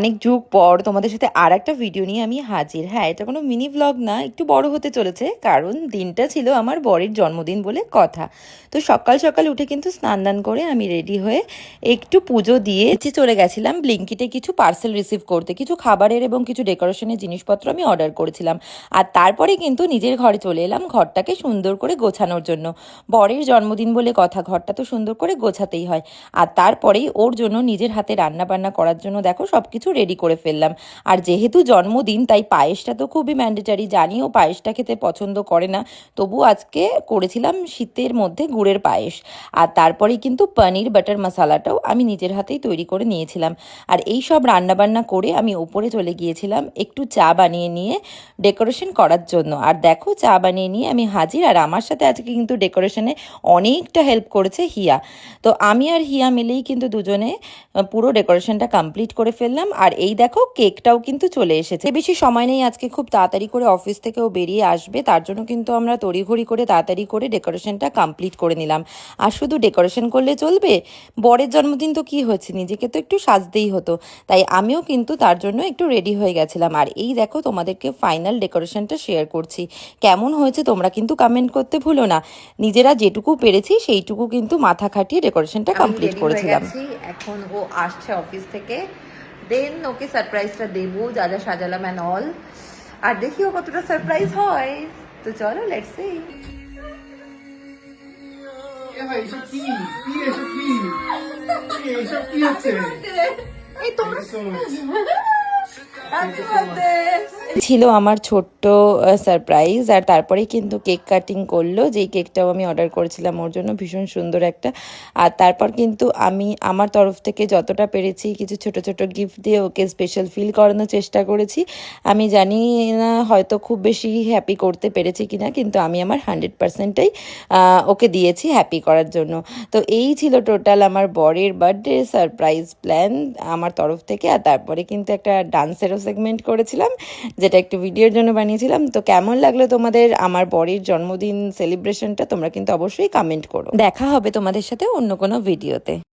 অনেক যুগ পর তোমাদের সাথে আর একটা ভিডিও নিয়ে আমি হাজির। হ্যাঁ, এটা কোনো মিনি ব্লগ না, একটু বড় হতে চলেছে, কারণ দিনটা ছিল আমার বরের জন্মদিন বলে কথা। তো সকাল সকাল উঠে কিন্তু স্নান দান করে আমি রেডি হয়ে একটু পুজো দিয়ে চলে গেছিলাম ব্লিঙ্কিটে কিছু পার্সেল রিসিভ করতে। কিছু খাবারের এবং কিছু ডেকোরেশনের জিনিসপত্র আমি অর্ডার করেছিলাম। আর তারপরে কিন্তু নিজের ঘরে চলে এলাম ঘরটাকে সুন্দর করে গোছানোর জন্য। বরের জন্মদিন বলে কথা, ঘরটা তো সুন্দর করে গোছাতেই হয়। আর তারপরেই ওর জন্য নিজের হাতে রান্না বান্না করার জন্য দেখো সব কিছু রেডি করে ফেললাম। আর যেহেতু জন্মদিন তাই পায়েসটা তো খুবই ম্যান্ডেটারি, জানিও পায়েসটা খেতে পছন্দ করে না, তবু আজকে করেছিলাম শীতের মধ্যে গুড়ের পায়েস। আর তারপরেই কিন্তু পনির বাটার মশালাটাও আমি নিজের হাতেই তৈরি করে নিয়েছিলাম। আর এই সব রান্নাবান্না করে আমি ওপরে চলে গিয়েছিলাম একটু চা বানিয়ে নিয়ে ডেকোরেশন করার জন্য। আর দেখো চা বানিয়ে নিয়ে আমি হাজির। আর আমার সাথে আজকে কিন্তু ডেকোরেশনে অনেকটা হেল্প করেছে হিয়া। তো আমি আর হিয়া মিলেই কিন্তু দুজনে পুরো ডেকোরেশনটা কমপ্লিট করে ফেললাম। আর এই দেখো কেকটাও কিন্তু চলে এসেছে। বেশি সময় নেই, আজকে খুব তাড়াতাড়ি করে অফিস থেকেও বেরিয়ে আসবে, তার জন্য কিন্তু আমরা তড়িঘড়ি করে তাড়াতাড়ি করে ডেকোরেশনটা কমপ্লিট করে নিলাম। আর শুধু ডেকোরেশন করলে চলবে? বরের জন্মদিন তো কি হয়েছে, নিজেকে তো একটু সাজতেই হতো, তাই আমিও কিন্তু তার জন্য একটু রেডি হয়ে গেছিলাম। আর এই দেখো তোমাদেরকে ফাইনাল ডেকোরেশনটা শেয়ার করছি, কেমন হয়েছে তোমরা কিন্তু কমেন্ট করতে ভুলো না। নিজেরা যেটুকু পেরেছি সেইটুকু কিন্তু মাথা খাটিয়ে ডেকোরেশনটা কমপ্লিট করেছিলাম। এখন ও আসছে অফিস থেকে, দেন ওকে সারপ্রাইজটা দেবো, যা যা সাজালাম অ্যান্ড অল। আর দেখি ও কতটা সারপ্রাইজ হয়। তো চলো লেটস সি। ছিল আমার ছোট্ট সারপ্রাইজ। আর তারপরে কিন্তু কেক কাটিং করলো, যেই কেকটাও আমি অর্ডার করেছিলাম ওর জন্য, ভীষণ সুন্দর একটা। আর তারপর কিন্তু আমি আমার তরফ থেকে যতটা পেরেছি কিছু ছোট ছোট গিফট দিয়ে ওকে স্পেশাল ফিল করানোর চেষ্টা করেছি। আমি জানি না হয়তো খুব বেশি হ্যাপি করতে পেরেছি কিনা, কিন্তু আমি আমার 100%টাই ওকে দিয়েছি হ্যাপি করার জন্য। তো এই ছিল টোটাল আমার বরের বার্থডে সারপ্রাইজ প্ল্যান আমার তরফ থেকে। আর তারপরে কিন্তু একটা ডান্সেরও সেগমেন্ট করেছিলাম, যেটা একটু ভিডিওর জন্য বানিয়েছিলাম। তো কেমন লাগলো তোমাদের আমার বরের জন্মদিন সেলিব্রেশনটা, তোমরা কিন্তু অবশ্যই কমেন্ট করো। দেখা হবে তোমাদের সাথে অন্য কোনো ভিডিওতে।